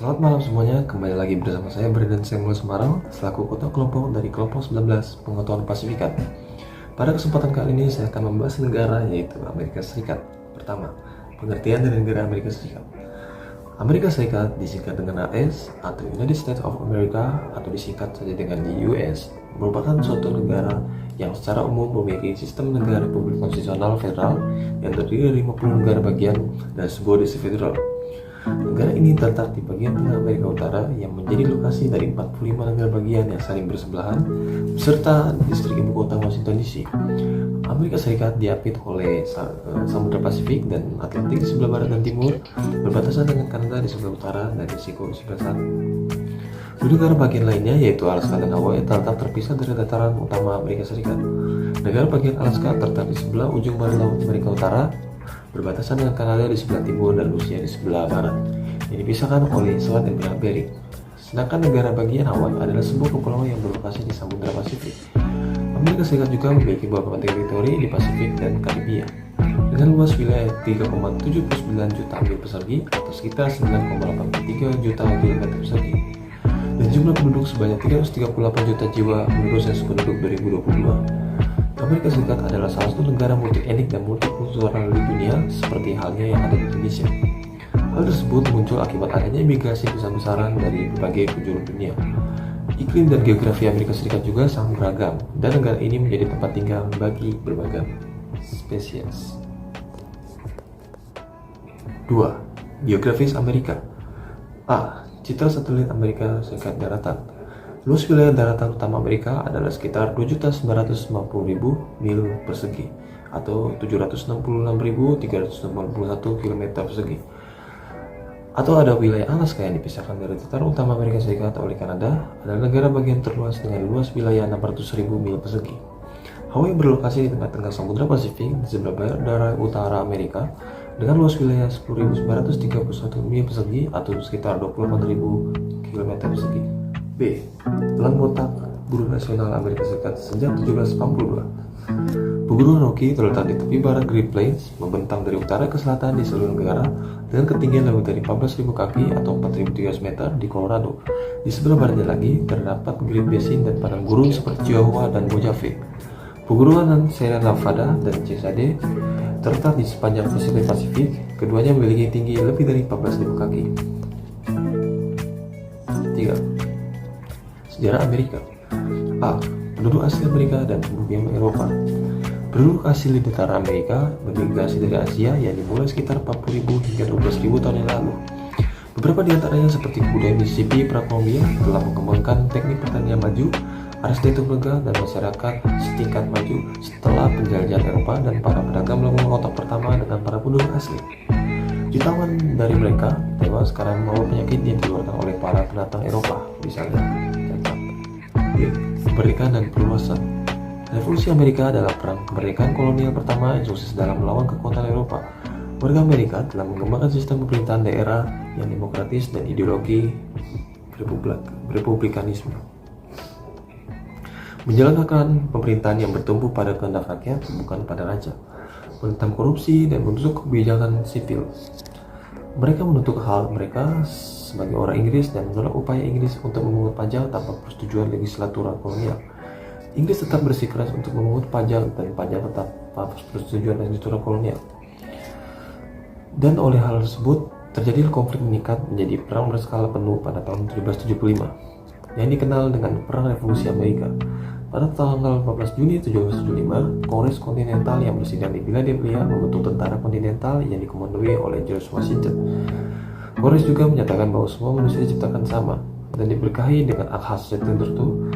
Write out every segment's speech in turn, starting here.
Selamat malam semuanya, kembali lagi bersama saya Brandon Samuel Semarang selaku Ketua Kelompok dari Kelompok 19 Pengetahuan Pasifikan. Pada kesempatan kali ini saya akan membahas negara yaitu Amerika Serikat. Pertama, pengertian dari negara Amerika Serikat. Amerika Serikat disingkat dengan AS atau United States of America atau disingkat saja dengan US, merupakan suatu negara yang secara umum memiliki sistem negara republik konstitusional federal yang terdiri dari 50 negara bagian dan sebuah distrik federal. Negara ini terletak di bagian tengah Amerika Utara yang menjadi lokasi dari 45 negara bagian yang saling bersebelahan beserta distrik ibu kota Washington DC. Amerika Serikat diapit oleh Samudra Pasifik dan Atlantik di sebelah barat dan timur, berbatasan dengan Kanada di sebelah utara dan Meksiko di sebelah selatan. Dua negara bagian lainnya yaitu Alaska dan Hawaii terletak terpisah dari dataran utama Amerika Serikat. Negara bagian Alaska terletak di sebelah ujung barat laut Amerika Utara, berbatasan dengan Kanada di sebelah timur dan Rusia di sebelah barat, yang dipisahkan oleh Selat dan Bering. Sedangkan negara bagian Hawaii adalah sebuah kepulauan yang berlokasi di Samudra Pasifik. Amerika Serikat juga memiliki beberapa teritori di Pasifik dan Karibia, dengan luas wilayah 3,79 juta mil persegi atau sekitar 9,83 juta kilometer persegi, dan jumlah penduduk sebanyak 338 juta jiwa menurut sensus penduduk 2022. Amerika Serikat adalah salah satu negara multi-etnik dan multikultural di dunia seperti halnya yang ada di Indonesia. Hal tersebut muncul akibat adanya imigrasi besar-besaran dari berbagai penjuru dunia. Iklim dan geografi Amerika Serikat juga sangat beragam dan negara ini menjadi tempat tinggal bagi berbagai spesies. 2. Geografis Amerika. A. Citra satelit Amerika Serikat daratan. Luas wilayah daratan utama Amerika adalah sekitar 2.950.000 mil persegi atau 766.381 km persegi. Atau ada wilayah Alaska yang dipisahkan dari dataran utama Amerika Serikat oleh Kanada, adalah negara bagian terluas dengan luas wilayah 600.000 mil persegi. Hawaii berlokasi di tengah-tengah Samudra Pasifik di sebelah barat utara Amerika dengan luas wilayah 10.931 mil persegi atau sekitar 24.000 km persegi. B. Pelan botak Gurun Nasional Amerika Serikat sejak 1782. Pegunungan Rocky terletak di tepi barat Great Plains, membentang dari utara ke selatan di seluruh negara dengan ketinggian lebih dari 14.000 kaki atau 4.300 meter di Colorado. Di sebelah baratnya lagi terdapat Great Basin dan padang gurun seperti Chihuahua dan Mojave. Pegunungan Sierra Nevada dan Cascade terletak di sepanjang pesisir Pasifik. Keduanya memiliki tinggi lebih dari 14.000 kaki. 3. Sejarah Amerika. A. Penduduk asli Amerika dan pemukiman Eropa. Penduduk asli di dataran Amerika bermigrasi dari Asia yang dimulai sekitar 40.000 hingga 12.000 tahun yang lalu. Beberapa di antaranya seperti budaya Mississippi pra-Colombia telah mengembangkan teknik pertanian maju, arsitektur megah, dan masyarakat setingkat maju setelah penjelajahan Eropa dan para pedagang melakukan kontak pertama dengan para penduduk asli. Jutaan dari mereka tewas karena membawa penyakit yang dikeluarkan oleh para pendatang Eropa, misalnya cacat. Kemerdekaan dan perluasan. Revolusi Amerika adalah perang kemerdekaan kolonial pertama yang sukses dalam melawan kekuatan Eropa. Warga Amerika telah mengembangkan sistem pemerintahan daerah yang demokratis dan ideologi republikanisme, menjalankan pemerintahan yang bertumpu pada kehendak rakyat, bukan pada raja, menentang korupsi dan menuntut kebijakan sipil. Mereka menuntut hal mereka sebagai orang Inggris dan menolak upaya Inggris untuk memungut pajak tanpa persetujuan legislatura kolonial. Inggris tetap bersikeras untuk memungut pajak dan pajak tetap tanpa persetujuan legislatura kolonial. Dan oleh hal tersebut, terjadi konflik meningkat menjadi perang berskala penuh pada tahun 1775 yang dikenal dengan Perang Revolusi Amerika. Pada tanggal 14 Juni 1775, Kongres Kontinental yang bersidang di Philadelphia membentuk tentara kontinental yang dikomandoi oleh George Washington. Kongres juga menyatakan bahwa semua manusia diciptakan sama dan diberkahi dengan hak tertentu.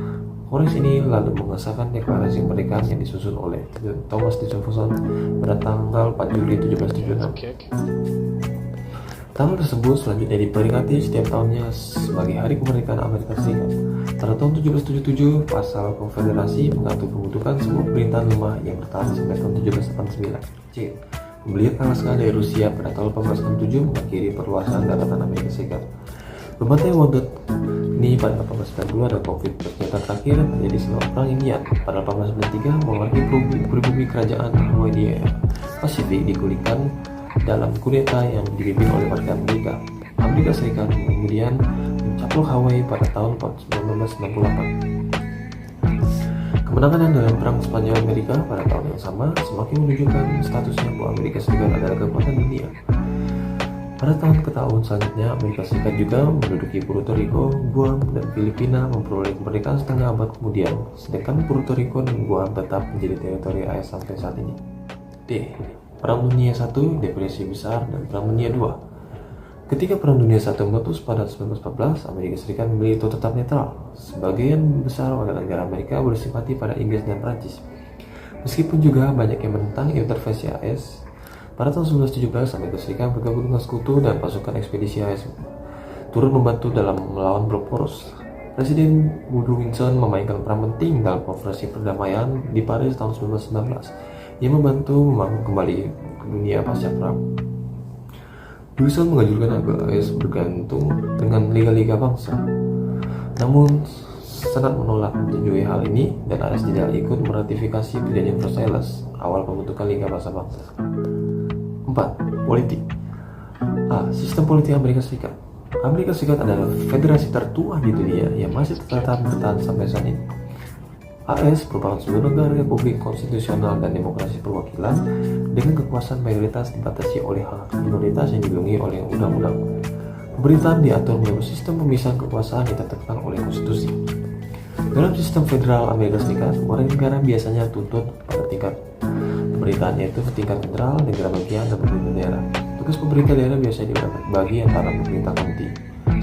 Kongres ini lalu mengesahkan deklarasi kemerdekaan yang disusun oleh Thomas Jefferson pada tanggal 4 Juli 1776. Tanggal tersebut selanjutnya diperingati setiap tahunnya sebagai Hari Kemerdekaan Amerika Serikat. Pada tahun 1777, pasal konfederasi mengatur pembentukan sebuah pemerintahan lemah yang bertahan sampai tahun 1789. C. Pembelian Alaska dari Rusia pada tahun 1867 mengakhiri perluasan daratan Amerika Serikat. Pembantaian Wounded ini pada 1890 ada konflik bersenjata terakhir terjadi selama Perang Indian. Pada 1893, monarki pribumi kerajaan Hawaii di Pasifik digulingkan dalam kudeta yang dipimpin oleh warga Amerika. Amerika Serikat kemudian mencaplok Hawaii pada tahun 1968. Kemenangan dalam Perang Spanyol Amerika pada tahun yang sama semakin menunjukkan statusnya bahwa Amerika Serikat adalah kekuatan dunia. Pada tahun selanjutnya, Amerika Serikat juga menduduki Puerto Rico, Guam, dan Filipina memperoleh kemerdekaan setengah abad kemudian, sedangkan Puerto Rico dan Guam tetap menjadi teritori AS sampai saat ini. D. Perang Dunia I, Depresi Besar, dan Perang Dunia II. Ketika Perang Dunia I meletus pada 1914, Amerika Serikat memilih untuk tetap netral. Sebagian besar warga negara Amerika bersimpati pada Inggris dan Prancis. Meskipun juga banyak yang menentang intervensi AS, pada tahun 1917 Amerika Serikat bergabung dengan sekutu dan pasukan ekspedisi AS turut membantu dalam melawan blok poros. Presiden Woodrow Wilson memainkan peran penting dalam konferensi perdamaian di Paris tahun 1919 yang membantu membangun kembali dunia pasca perang. Wilson menganjurkan agar AS bergantung dengan liga-liga bangsa. Namun, Senat menolak menyetujui hal ini dan AS tidak ikut meratifikasi perjanjian Versailles, awal pembentukan Liga Bangsa-Bangsa. 4. Politik. A. Sistem politik Amerika Serikat. Amerika Serikat adalah federasi tertua di dunia yang masih tetap bertahan sampai saat ini. AS merupakan sebuah negara republik konstitusional dan demokrasi perwakilan dengan kekuasaan mayoritas dibatasi oleh hak minoritas yang dilindungi oleh undang-undang. Pemerintahan diatur melalui sistem pemisahan kekuasaan yang ditetapkan oleh konstitusi. Dalam sistem federal Amerika Serikat, warga negara biasanya tuntut pada tingkat pemerintahan, yaitu tingkat federal, negara bagian, dan pemerintah daerah. Tugas pemerintah daerah biasanya dibagi antara pemerintah county,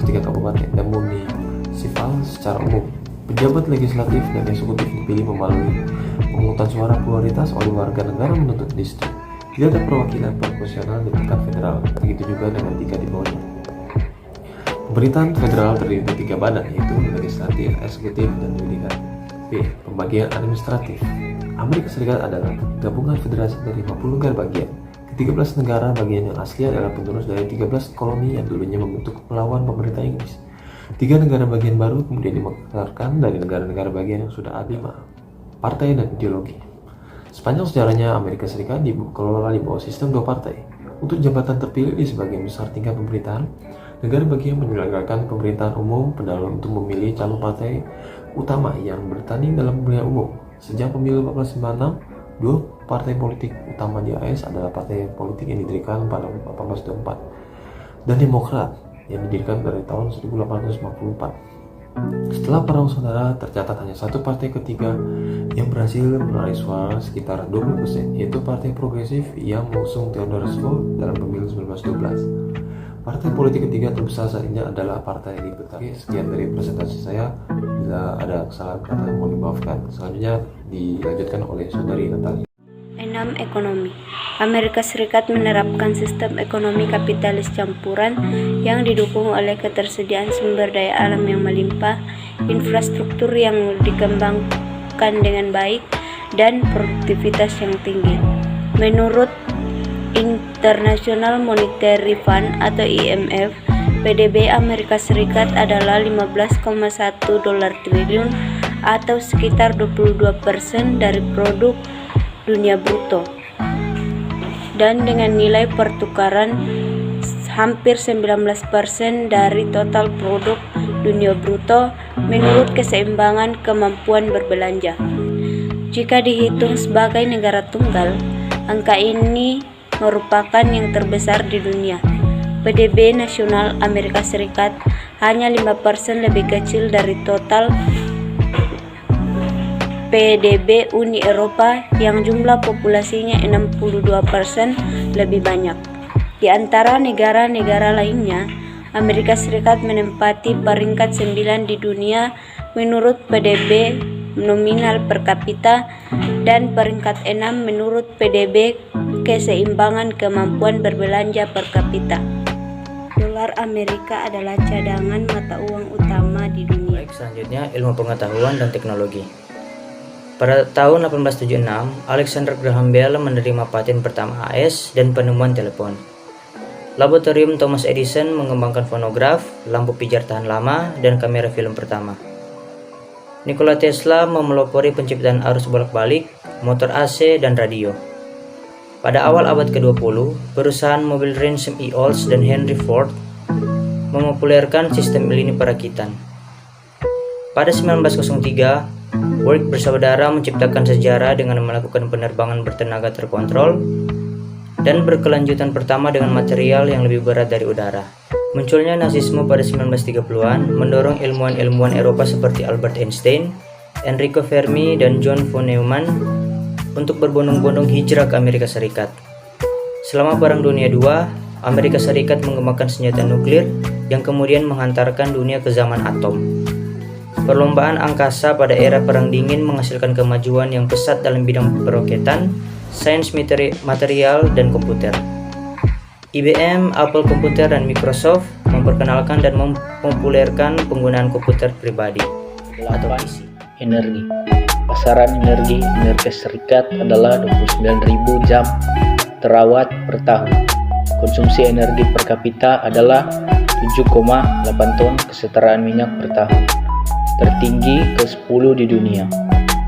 setingkat kabupaten, dan munisipal secara umum. Pejabat legislatif dan eksekutif dipilih melalui pemungutan suara prioritas oleh warga negara menuntut distrik. Tidak ada perwakilan proporsional di tingkat federal, begitu juga dengan tingkat di bawahnya. Pemerintahan federal terdiri dari 3 badan, yaitu legislatif, eksekutif, dan yudikatif. B. Pembagian administratif. Amerika Serikat adalah gabungan federasi dari 50 negara bagian. Ke-13 negara bagian yang asli adalah penerus dari 13 koloni yang dulunya membentuk melawan pemerintah Inggris. 3 negara bagian baru kemudian dimekarkan dari negara-negara bagian yang sudah ada. 5. Partai dan ideologi. Sepanjang sejarahnya Amerika Serikat dikelola di bawah sistem 2 partai. Untuk jabatan terpilih di sebagian besar tingkat pemerintahan, negara bagian menyelenggarakan pemerintahan umum pendahuluan untuk memilih calon partai utama yang bertanding dalam pemilihan umum. Sejak pemilu 1896, 2 partai politik utama di AS adalah partai politik yang didirikan pada 1824 dan Demokrat yang didirikan dari tahun 1854. Setelah perang saudara, tercatat hanya satu partai ketiga yang berhasil meraih suara sekitar 20%, yaitu Partai Progresif yang mengusung Theodore Roosevelt dalam pemilu 1912. Partai politik ketiga terbesar saat ini adalah Partai Libertarian. Sekian dari presentasi saya. Bila ada kesalahan kata mohon dimaafkan. Selanjutnya dilanjutkan oleh saudari Natali. 6. Ekonomi. Amerika Serikat menerapkan sistem ekonomi kapitalis campuran yang didukung oleh ketersediaan sumber daya alam yang melimpah, infrastruktur yang dikembangkan dengan baik, dan produktivitas yang tinggi. Menurut International Monetary Fund atau IMF, PDB Amerika Serikat adalah 15,1 dolar triliun atau sekitar 22% dari produk dunia bruto, dan dengan nilai pertukaran hampir 19% dari total produk dunia bruto menurut keseimbangan kemampuan berbelanja. Jika dihitung sebagai negara tunggal, angka ini merupakan yang terbesar di dunia. PDB nasional Amerika Serikat hanya 5% lebih kecil dari total PDB Uni Eropa yang jumlah populasinya 62% lebih banyak. Di antara negara-negara lainnya, Amerika Serikat menempati peringkat 9 di dunia menurut PDB nominal per kapita dan peringkat 6 menurut PDB keseimbangan kemampuan berbelanja per kapita. Dolar Amerika adalah cadangan mata uang utama di dunia. Baik, selanjutnya ilmu pengetahuan dan teknologi. Pada tahun 1876, Alexander Graham Bell menerima paten pertama AS dan penemuan telepon. Laboratorium Thomas Edison mengembangkan fonograf, lampu pijar tahan lama, dan kamera film pertama. Nikola Tesla memelopori penciptaan arus bolak-balik, motor AC, dan radio. Pada awal abad ke-20, perusahaan mobil Ransom E. Olds dan Henry Ford memopulerkan sistem lini perakitan. Pada 1903, Wright bersaudara menciptakan sejarah dengan melakukan penerbangan bertenaga terkontrol dan berkelanjutan pertama dengan material yang lebih berat dari udara. Munculnya Nazisme pada 1930-an mendorong ilmuwan-ilmuwan Eropa seperti Albert Einstein, Enrico Fermi, dan John von Neumann untuk berbondong-bondong hijrah ke Amerika Serikat. Selama Perang Dunia II, Amerika Serikat mengembangkan senjata nuklir yang kemudian menghantarkan dunia ke zaman atom. Perlombaan angkasa pada era Perang Dingin menghasilkan kemajuan yang pesat dalam bidang peroketan, sains material, dan komputer. IBM, Apple Computer, dan Microsoft memperkenalkan dan mempopulerkan penggunaan komputer pribadi. Atau PC. Energi. Pasaran energi Amerika Serikat adalah 29.000 jam terawat per tahun. Konsumsi energi per kapita adalah 7,8 ton kesetaraan minyak per tahun, tertinggi ke-10 di dunia.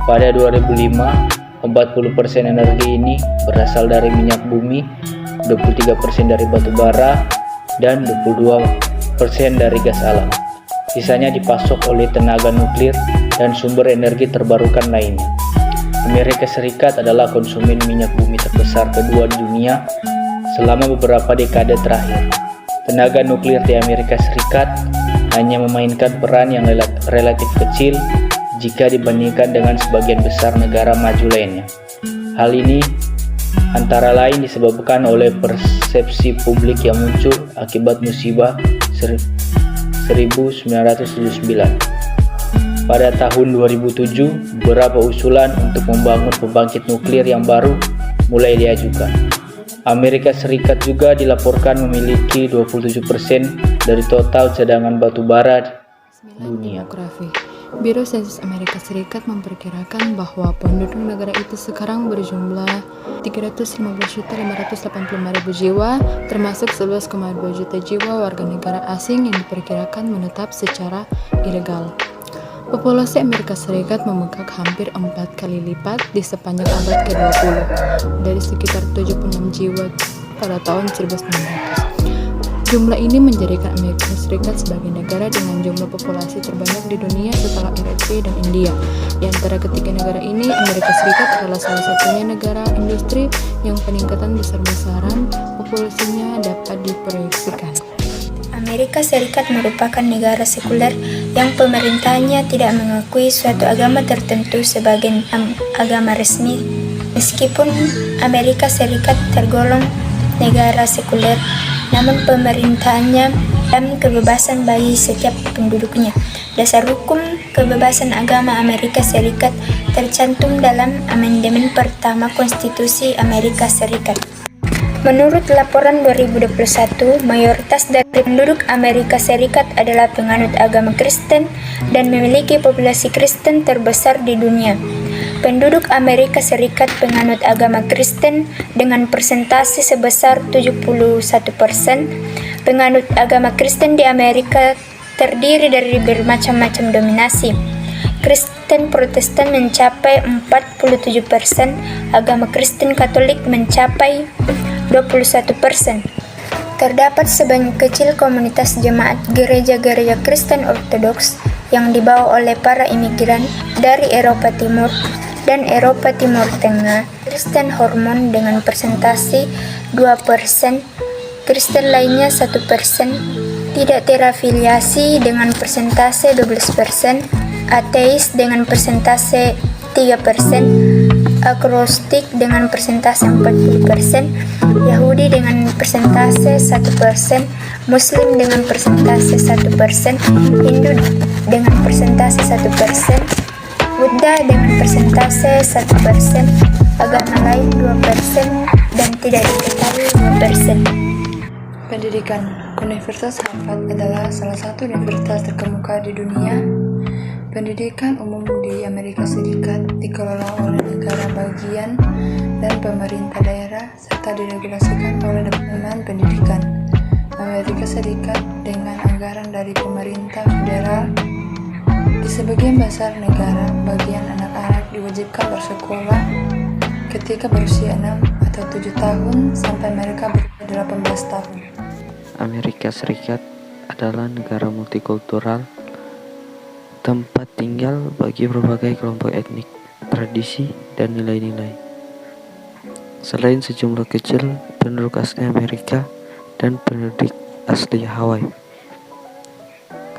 Pada 2005, 40% energi ini berasal dari minyak bumi, 23% dari batu bara, dan 22% dari gas alam. Sisanya dipasok oleh tenaga nuklir dan sumber energi terbarukan lainnya. Amerika Serikat adalah konsumen minyak bumi terbesar kedua di dunia selama beberapa dekade terakhir. Tenaga nuklir di Amerika Serikat hanya memainkan peran yang relatif kecil jika dibandingkan dengan sebagian besar negara maju lainnya. Hal ini antara lain disebabkan oleh persepsi publik yang muncul akibat musibah 1979. Pada tahun 2007, beberapa usulan untuk membangun pembangkit nuklir yang baru mulai diajukan. Amerika Serikat juga dilaporkan memiliki 27% dari total cadangan batu bara dunia. Biro Sensus Amerika Serikat memperkirakan bahwa penduduk negara itu sekarang berjumlah 315.585.000 jiwa, termasuk 11,2 juta jiwa warga negara asing yang diperkirakan menetap secara ilegal. Populasi Amerika Serikat membengkak hampir 4 kali lipat di sepanjang abad ke-20, dari sekitar 76 jiwa pada tahun 1900. Jumlah ini menjadikan Amerika Serikat sebagai negara dengan jumlah populasi terbanyak di dunia setelah Eritrea dan India. Di antara ketiga negara ini, Amerika Serikat adalah salah satunya negara industri yang peningkatan besar-besaran populasinya dapat diproyeksikan. Amerika Serikat merupakan negara sekuler yang pemerintahnya tidak mengakui suatu agama tertentu sebagai agama resmi. Meskipun Amerika Serikat tergolong negara sekuler, namun pemerintahnya dalam kebebasan bagi setiap penduduknya. Dasar hukum kebebasan agama Amerika Serikat tercantum dalam Amandemen Pertama Konstitusi Amerika Serikat. Menurut laporan 2021, mayoritas dari penduduk Amerika Serikat adalah penganut agama Kristen dan memiliki populasi Kristen terbesar di dunia. Penduduk Amerika Serikat penganut agama Kristen dengan persentase sebesar 71%. Penganut agama Kristen di Amerika terdiri dari bermacam-macam dominasi. Kristen Protestan mencapai 47%, agama Kristen Katolik mencapai 21%. Terdapat sebanyak kecil komunitas jemaat gereja-gereja Kristen Ortodoks yang dibawa oleh para imigran dari Eropa Timur dan Eropa Timur Tengah. Kristen Hormon dengan persentase 2%, Kristen lainnya 1%, tidak terafiliasi dengan persentase 12%, ateis dengan persentase 3%, agnostik dengan persentase 40%, Yahudi dengan persentase 1%, Muslim dengan persentase 1%, Hindu dengan persentase 1%, Buddha dengan persentase 1%, agama lain 2%, dan tidak diketahui 2%. Pendidikan. Universitas Harvard adalah salah satu universitas terkemuka di dunia. Pendidikan umum di Amerika Serikat dikelola oleh negara bagian dan pemerintah daerah serta diregulasikan oleh Departemen Pendidikan Amerika Serikat dengan anggaran dari pemerintah federal. Di sebagian besar negara, bagian anak-anak diwajibkan bersekolah ketika berusia 6 atau 7 tahun sampai mereka berusia 18 tahun. Amerika Serikat adalah negara multikultural, tempat tinggal bagi berbagai kelompok etnik, tradisi, dan nilai-nilai. Selain sejumlah kecil penduduk asli Amerika dan penduduk asli Hawaii,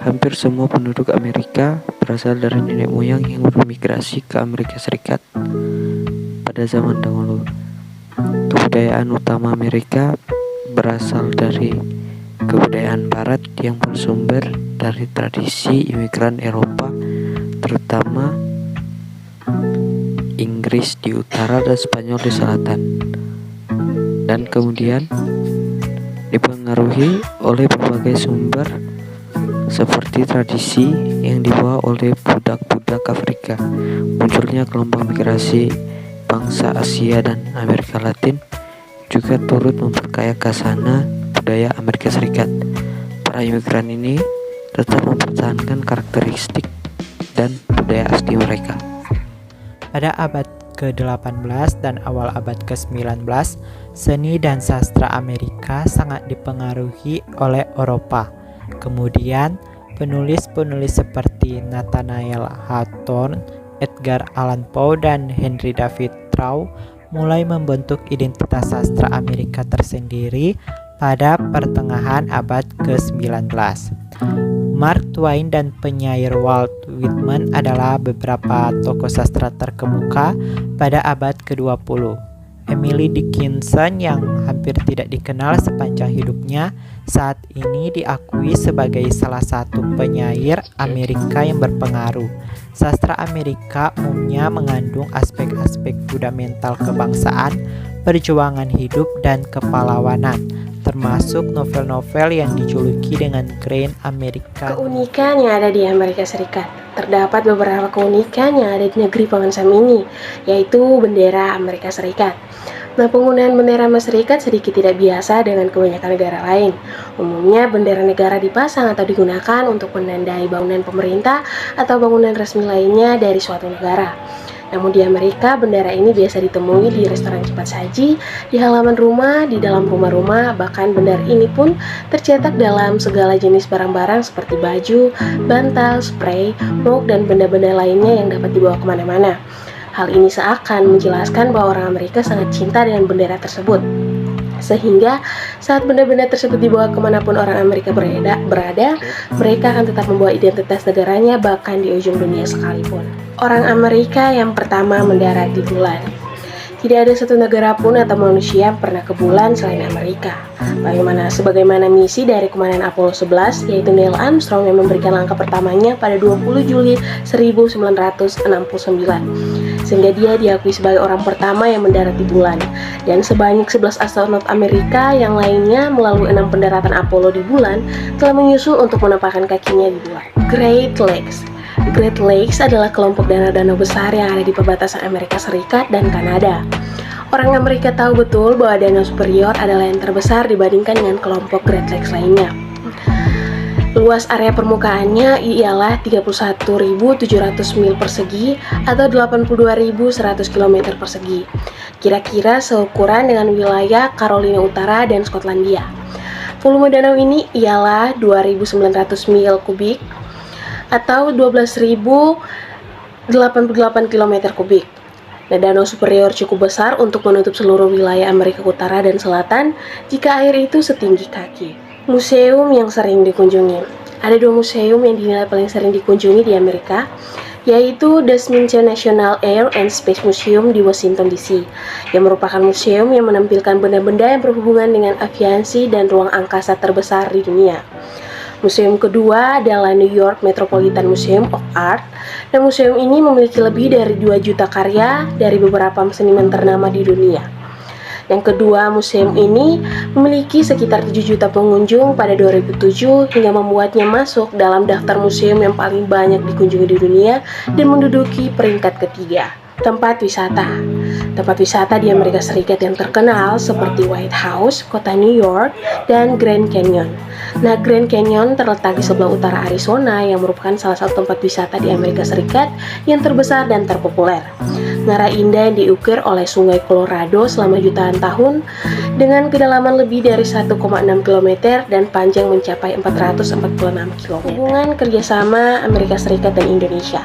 hampir semua penduduk Amerika berasal dari nenek moyang yang bermigrasi ke Amerika Serikat pada zaman dahulu. Kebudayaan utama Amerika berasal dari kebudayaan Barat yang bersumber dari tradisi imigran Eropa, terutama Inggris di utara dan Spanyol di selatan, dan kemudian dipengaruhi oleh berbagai sumber seperti tradisi yang dibawa oleh budak-budak Afrika. Munculnya kelompok migrasi bangsa Asia dan Amerika Latin juga turut memperkaya khasanah budaya Amerika Serikat. Para imigran ini tetap mempertahankan karakteristik dan budaya asli mereka. Pada abad ke-18 dan awal abad ke-19, seni dan sastra Amerika sangat dipengaruhi oleh Eropa. Kemudian, penulis-penulis seperti Nathaniel Hawthorne, Edgar Allan Poe, dan Henry David Thoreau mulai membentuk identitas sastra Amerika tersendiri pada pertengahan abad ke-19. Mark Twain dan penyair Walt Whitman adalah beberapa tokoh sastra terkemuka pada abad ke-20. Emily Dickinson yang hampir tidak dikenal sepanjang hidupnya saat ini diakui sebagai salah satu penyair Amerika yang berpengaruh. Sastra Amerika umumnya mengandung aspek-aspek fundamental kebangsaan, perjuangan hidup, dan kepahlawanan, termasuk novel-novel yang dijuluki dengan Grand American. Keunikan yang ada di Amerika Serikat. Terdapat beberapa keunikan yang ada di negeri Paman Sam ini, yaitu bendera Amerika Serikat. Nah, penggunaan bendera Amerika Serikat sedikit tidak biasa dengan kebanyakan negara lain. Umumnya bendera negara dipasang atau digunakan untuk menandai bangunan pemerintah atau bangunan resmi lainnya dari suatu negara. Namun di Amerika, bendera ini biasa ditemui di restoran cepat saji, di halaman rumah, di dalam rumah-rumah, bahkan bendera ini pun tercetak dalam segala jenis barang-barang seperti baju, bantal, spray, mug, dan benda-benda lainnya yang dapat dibawa kemana-mana. Hal ini seakan menjelaskan bahwa orang Amerika sangat cinta dengan bendera tersebut. Sehingga saat benda-benda tersebut dibawa kemanapun orang Amerika berada, mereka akan tetap membawa identitas negaranya bahkan di ujung dunia sekalipun. Orang Amerika yang pertama mendarat di bulan. Tidak ada satu negara pun atau manusia yang pernah ke bulan selain Amerika. Sebagaimana misi dari komandan Apollo 11, yaitu Neil Armstrong yang memberikan langkah pertamanya pada 20 Juli 1969. Sehingga dia diakui sebagai orang pertama yang mendarat di bulan. Dan sebanyak 11 astronot Amerika yang lainnya melalui 6 pendaratan Apollo di bulan telah menyusul untuk menempatkan kakinya di bulan. Great Lakes. Great Lakes adalah kelompok danau-danau besar yang ada di perbatasan Amerika Serikat dan Kanada. Orang Amerika tahu betul bahwa danau superior adalah yang terbesar dibandingkan dengan kelompok Great Lakes lainnya. Luas area permukaannya ialah 31.700 mil persegi atau 82.100 km persegi. Kira-kira seukuran dengan wilayah Carolina Utara dan Skotlandia. Volume danau ini ialah 2.900 mil kubik atau 12.088 km kubik. Nah, danau superior cukup besar untuk menutup seluruh wilayah Amerika Utara dan Selatan jika air itu setinggi kaki. Museum yang sering dikunjungi. Ada 2 museum yang dinilai paling sering dikunjungi di Amerika, yaitu The Smithsonian National Air and Space Museum di Washington DC, yang merupakan museum yang menampilkan benda-benda yang berhubungan dengan aviasi dan ruang angkasa terbesar di dunia. Museum kedua adalah New York Metropolitan Museum of Art, dan museum ini memiliki lebih dari 2 juta karya dari beberapa seniman ternama di dunia. Yang kedua, museum ini memiliki sekitar 7 juta pengunjung pada 2007 hingga membuatnya masuk dalam daftar museum yang paling banyak dikunjungi di dunia dan menduduki peringkat ketiga. Tempat wisata. Tempat wisata di Amerika Serikat yang terkenal seperti White House, kota New York, dan Grand Canyon. Nah, Grand Canyon terletak di sebelah utara Arizona yang merupakan salah satu tempat wisata di Amerika Serikat yang terbesar dan terpopuler. Ngara Indah yang diukir oleh Sungai Colorado selama jutaan tahun dengan kedalaman lebih dari 1,6 km dan panjang mencapai 446 km. Hubungan kerjasama Amerika Serikat dan Indonesia.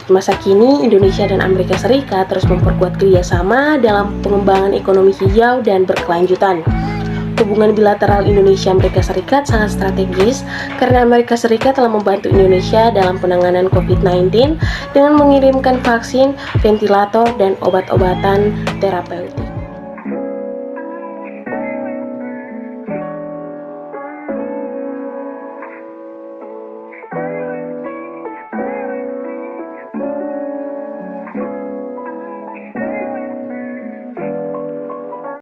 Di masa kini, Indonesia dan Amerika Serikat terus memperkuat kerjasama dalam pengembangan ekonomi hijau dan berkelanjutan. Hubungan bilateral Indonesia-Amerika Serikat sangat strategis karena Amerika Serikat telah membantu Indonesia dalam penanganan COVID-19 dengan mengirimkan vaksin, ventilator, dan obat-obatan terapeutik.